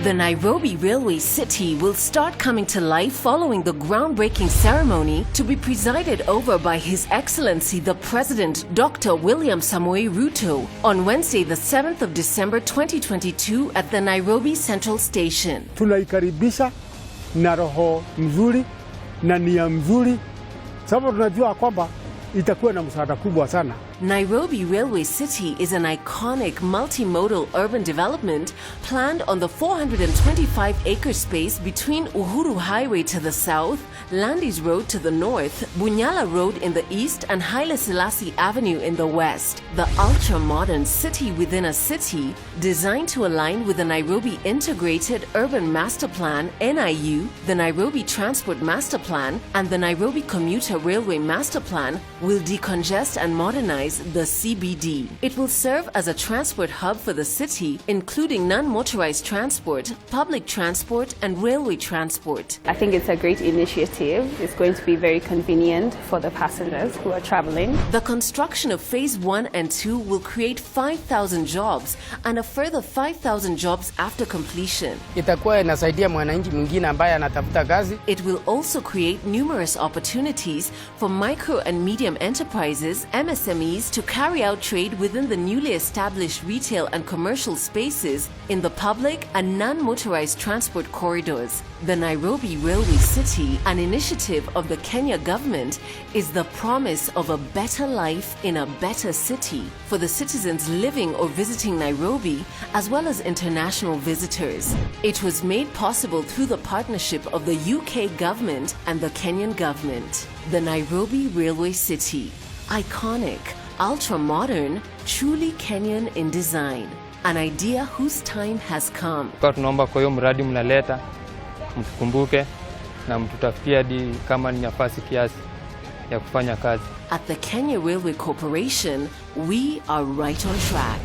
The Nairobi Railway City will start coming to life following the groundbreaking ceremony to be presided over by His Excellency the President Dr. William Samoei Ruto on Wednesday the 7th of December 2022 at the Nairobi Central Station. Tunaikaribisha na roho mzuri na nia mzuri sababu tunajua kwamba itakuwa na msaada kubwa sana. Nairobi Railway City is an iconic multimodal urban development planned on the 425-acre space between Uhuru Highway to the south, Landis Road to the north, Bunyala Road in the east, and Haile Selassie Avenue in the west. The ultra-modern city within a city, designed to align with the Nairobi Integrated Urban Master Plan (NIU), the Nairobi Transport Master Plan, and the Nairobi Commuter Railway Master Plan, will decongest and modernize the CBD. It will serve as a transport hub for the city, including non-motorized transport, public transport, and railway transport. I think it's a great initiative. It's going to be very convenient for the passengers who are traveling. The construction of Phase 1 and 2 will create 5,000 jobs and a further 5,000 jobs after completion. Itakuwa inasaidia mwananchi mwingine ambaye anatafuta kazi. It will also create numerous opportunities for micro and medium enterprises, MSMEs, to carry out trade within the newly established retail and commercial spaces in the public and non-motorized transport corridors. The Nairobi Railway City, an initiative of the Kenya government, is the promise of a better life in a better city for the citizens living or visiting Nairobi, as well as international visitors. It was made possible through the partnership of the UK government and the Kenyan government. The Nairobi Railway City, iconic, ultra-modern, truly Kenyan in design. An idea whose time has come. Tunaomba kwa hiyo mradi mnaleta, mtukumbuke na mtutafutie hadi kama ni nafasi kiasi ya kufanya kazi. At the Kenya Railway Corporation, we are right on track.